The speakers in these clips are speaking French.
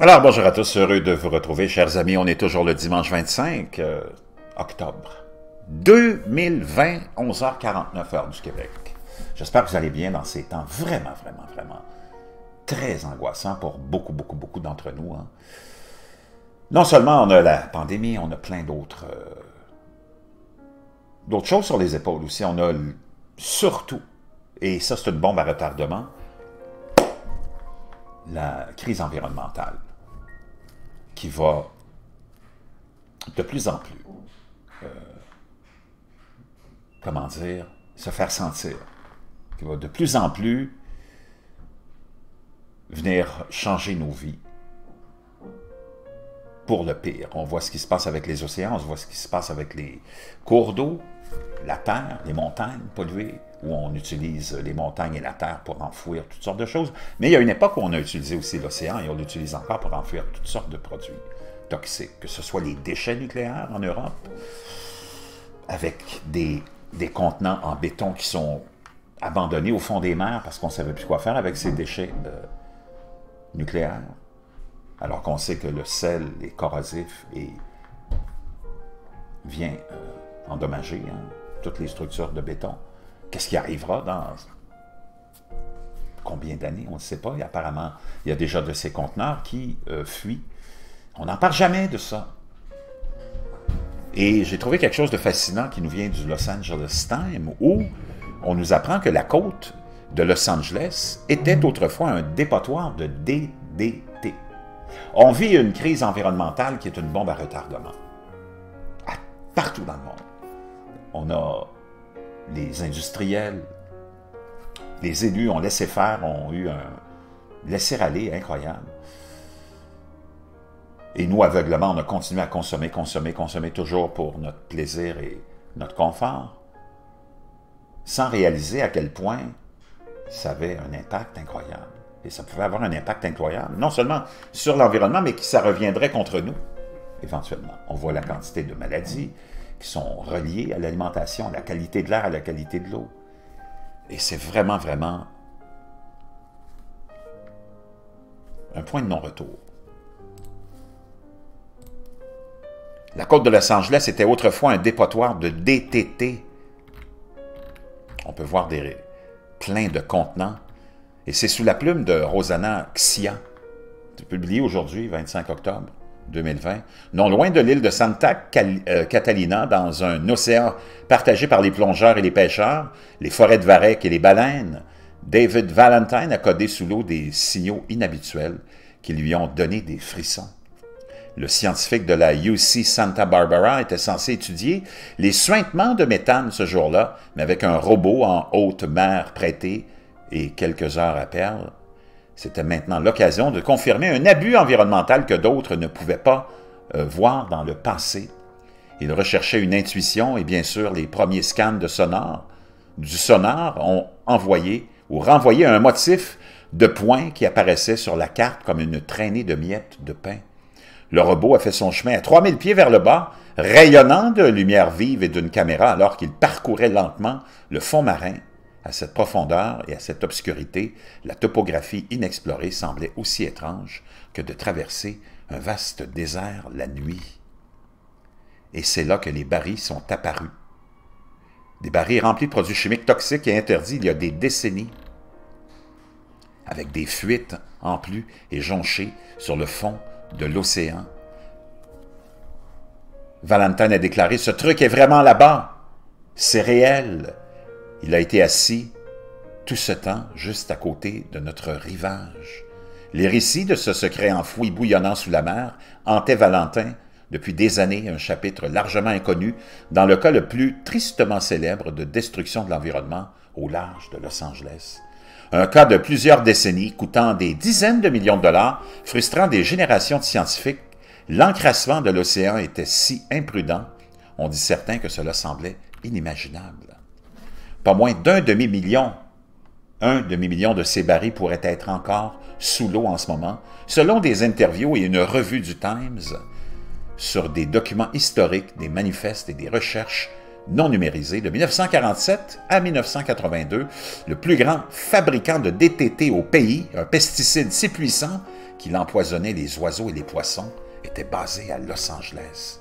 Alors, bonjour à tous, heureux de vous retrouver, chers amis. On est toujours le dimanche 25 octobre 2020, 11h49 heure du Québec. J'espère que vous allez bien dans ces temps vraiment très angoissants pour beaucoup d'entre nous. Hein. Non seulement on a la pandémie, on a plein d'autres choses sur les épaules aussi. On a surtout, et ça c'est une bombe à retardement, la crise environnementale qui va de plus en plus, comment dire, se faire sentir, qui va de plus en plus venir changer nos vies pour le pire. On voit ce qui se passe avec les océans, on voit ce qui se passe avec les cours d'eau, la terre, les montagnes polluées, où on utilise les montagnes et la terre pour enfouir toutes sortes de choses. Mais il y a une époque où on a utilisé aussi l'océan et on l'utilise encore pour enfouir toutes sortes de produits toxiques, que ce soit les déchets nucléaires en Europe, avec des contenants en béton qui sont abandonnés au fond des mers parce qu'on ne savait plus quoi faire avec ces déchets nucléaires, alors qu'on sait que le sel est corrosif et vient endommager toutes les structures de béton. Qu'est-ce qui arrivera dans combien d'années? On ne sait pas. Et apparemment, il y a déjà de ces conteneurs qui fuient. On n'en parle jamais de ça. Et j'ai trouvé quelque chose de fascinant qui nous vient du Los Angeles Times, où on nous apprend que la côte de Los Angeles était autrefois un dépotoir de DDT. On vit une crise environnementale qui est une bombe à retardement. Partout dans le monde. On a les industriels, les élus ont laissé faire, ont eu un laisser-aller incroyable. Et nous, aveuglement, on a continué à consommer toujours pour notre plaisir et notre confort, sans réaliser à quel point ça avait un impact incroyable. Et ça pouvait avoir un impact incroyable, non seulement sur l'environnement, mais que ça reviendrait contre nous, éventuellement. On voit la quantité de maladies qui sont reliées à l'alimentation, à la qualité de l'air, à la qualité de l'eau. Et c'est vraiment un point de non-retour. La côte de Los Angeles était autrefois un dépotoir de DDT. On peut voir plein de contenants. Et c'est sous la plume de Rosana Xia, publié aujourd'hui, 25 octobre 2020, non loin de l'île de Santa Catalina, dans un océan partagé par les plongeurs et les pêcheurs, les forêts de varech et les baleines. David Valentine a codé sous l'eau des signaux inhabituels qui lui ont donné des frissons. Le scientifique de la UC Santa Barbara était censé étudier les suintements de méthane ce jour-là, mais avec un robot en haute mer prêté et quelques heures à perdre. C'était maintenant l'occasion de confirmer un abus environnemental que d'autres ne pouvaient pas voir dans le passé. Il recherchait une intuition et bien sûr les premiers scans du sonar ont envoyé ou renvoyé un motif de points qui apparaissait sur la carte comme une traînée de miettes de pain. Le robot a fait son chemin à 3000 pieds vers le bas, rayonnant de lumière vive et d'une caméra alors qu'il parcourait lentement le fond marin. À cette profondeur et à cette obscurité, la topographie inexplorée semblait aussi étrange que de traverser un vaste désert la nuit. Et c'est là que les barils sont apparus. Des barils remplis de produits chimiques toxiques et interdits il y a des décennies, avec des fuites en plus et jonchées sur le fond de l'océan. Valentine a déclaré « Ce truc est vraiment là-bas, c'est réel ». Il a été assis tout ce temps juste à côté de notre rivage. Les récits de ce secret enfoui bouillonnant sous la mer hantaient Valentin depuis des années, un chapitre largement inconnu dans le cas le plus tristement célèbre de destruction de l'environnement au large de Los Angeles. Un cas de plusieurs décennies, coûtant des dizaines de millions de dollars, frustrant des générations de scientifiques. L'encrassement de l'océan était si imprudent, on dit certains que cela semblait inimaginable. Pas moins d'un demi-million de ces barils pourraient être encore sous l'eau en ce moment, selon des interviews et une revue du Times, sur des documents historiques, des manifestes et des recherches non numérisé. De 1947 à 1982, le plus grand fabricant de DDT au pays, un pesticide si puissant qu'il empoisonnait les oiseaux et les poissons était basée à Los Angeles.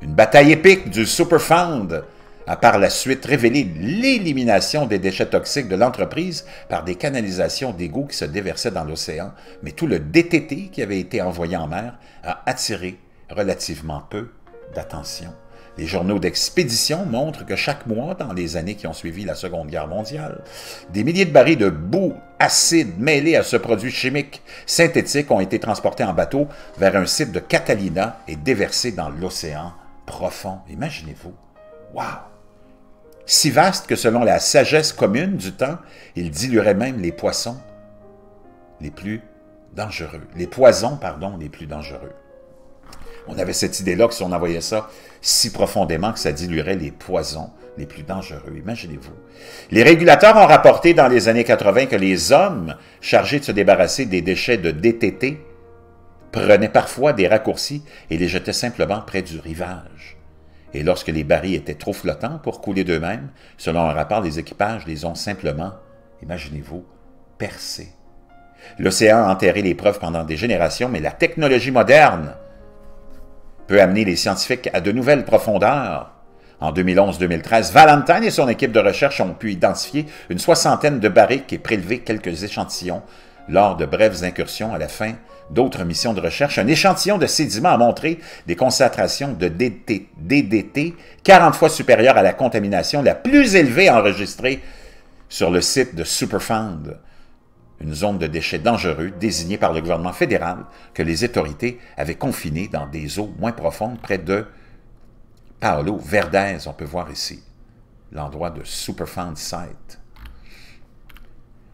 Une bataille épique du Superfund a par la suite révélé l'élimination des déchets toxiques de l'entreprise par des canalisations d'égouts qui se déversaient dans l'océan, mais tout le DTT qui avait été envoyé en mer a attiré relativement peu d'attention. Les journaux d'expédition montrent que chaque mois, dans les années qui ont suivi la Seconde Guerre mondiale, des milliers de barils de boue acide mêlés à ce produit chimique synthétique ont été transportés en bateau vers un site de Catalina et déversés dans l'océan profond. Imaginez-vous. Wow! Si vaste que selon la sagesse commune du temps, il diluerait même les poissons les plus dangereux. Les poisons, pardon, les plus dangereux. On avait cette idée-là que si on envoyait ça si profondément que ça diluerait les poisons les plus dangereux. Imaginez-vous. Les régulateurs ont rapporté dans les années 80 que les hommes chargés de se débarrasser des déchets de DTT prenaient parfois des raccourcis et les jetaient simplement près du rivage. Et lorsque les barils étaient trop flottants pour couler d'eux-mêmes, selon un rapport, les équipages les ont simplement, imaginez-vous, percés. L'océan a enterré les preuves pendant des générations, mais la technologie moderne peut amener les scientifiques à de nouvelles profondeurs. En 2011-2013, Valentine et son équipe de recherche ont pu identifier une 60aine de barriques et prélever quelques échantillons lors de brèves incursions à la fin d'autres missions de recherche. Un échantillon de sédiments a montré des concentrations de DDT 40 fois supérieures à la contamination la plus élevée enregistrée sur le site de Superfund, une zone de déchets dangereux désignée par le gouvernement fédéral que les autorités avaient confinée dans des eaux moins profondes près de Paolo Verdez. On peut voir ici l'endroit de Superfund Site.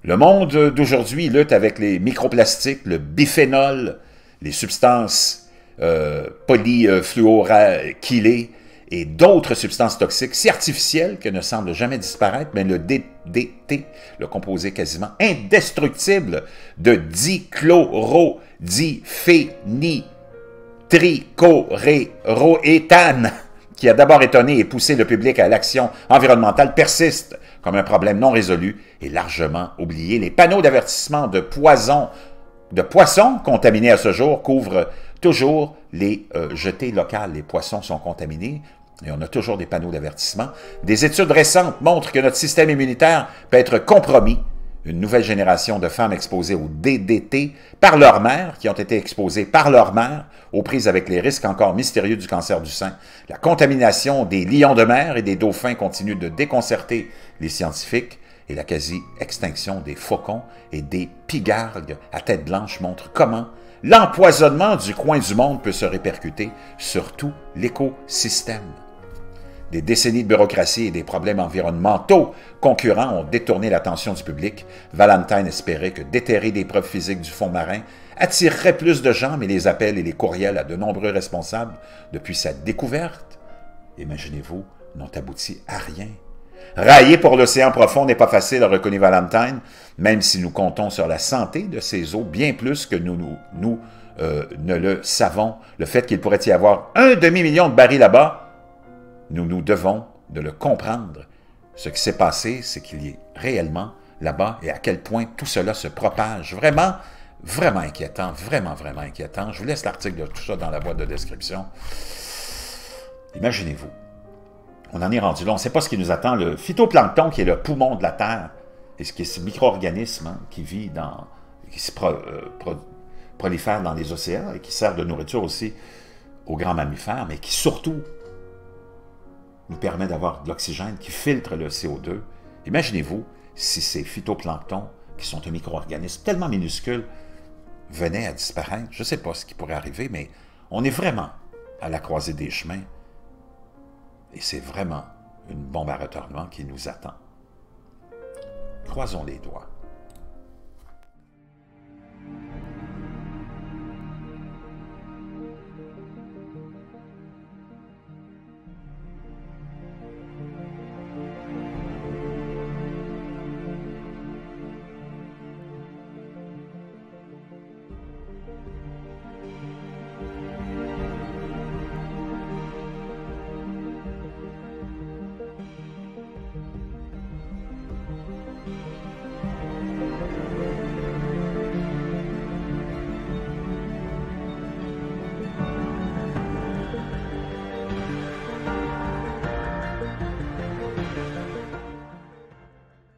Le monde d'aujourd'hui lutte avec les microplastiques, le biphénol, les substances polyfluoralkylées et d'autres substances toxiques si artificielles que ne semblent jamais disparaître, mais le DDT, le composé quasiment indestructible de dichlorodiphényltrichoréroéthane, qui a d'abord étonné et poussé le public à l'action environnementale, persiste comme un problème non résolu et largement oublié. Les panneaux d'avertissement de poissons contaminés à ce jour couvrent toujours les jetées locales. Les poissons sont contaminés et on a toujours des panneaux d'avertissement. Des études récentes montrent que notre système immunitaire peut être compromis. Une nouvelle génération de femmes exposées au DDT par leur mère, qui ont été exposées par leur mère, aux prises avec les risques encore mystérieux du cancer du sein. La contamination des lions de mer et des dauphins continue de déconcerter les scientifiques et la quasi-extinction des faucons et des pigargues à tête blanche montre comment l'empoisonnement du coin du monde peut se répercuter sur tout l'écosystème. Des décennies de bureaucratie et des problèmes environnementaux concurrents ont détourné l'attention du public. Valentine espérait que déterrer des preuves physiques du fond marin attirerait plus de gens, mais les appels et les courriels à de nombreux responsables depuis sa découverte, imaginez-vous, n'ont abouti à rien. Railler pour l'océan profond n'est pas facile, a reconnu Valentine, même si nous comptons sur la santé de ces eaux bien plus que nous ne le savons. Le fait qu'il pourrait y avoir 1 demi-million de barils là-bas, nous devons de le comprendre. Ce qui s'est passé, c'est qu'il y est réellement là-bas et à quel point tout cela se propage. Vraiment, vraiment inquiétant, vraiment, vraiment inquiétant. Je vous laisse l'article de tout ça dans la boîte de description. Imaginez-vous. On en est rendu là. On ne sait pas ce qui nous attend. Le phytoplancton, qui est le poumon de la Terre, et ce qui est ce micro-organisme qui vit dans, qui se prolifère dans les océans et qui sert de nourriture aussi aux grands mammifères, mais qui surtout nous permet d'avoir de l'oxygène, qui filtre le CO2. Imaginez-vous si ces phytoplanctons, qui sont un micro-organisme tellement minuscule, venaient à disparaître. Je ne sais pas ce qui pourrait arriver, mais on est vraiment à la croisée des chemins. Et c'est vraiment une bombe à retardement qui nous attend. Croisons les doigts.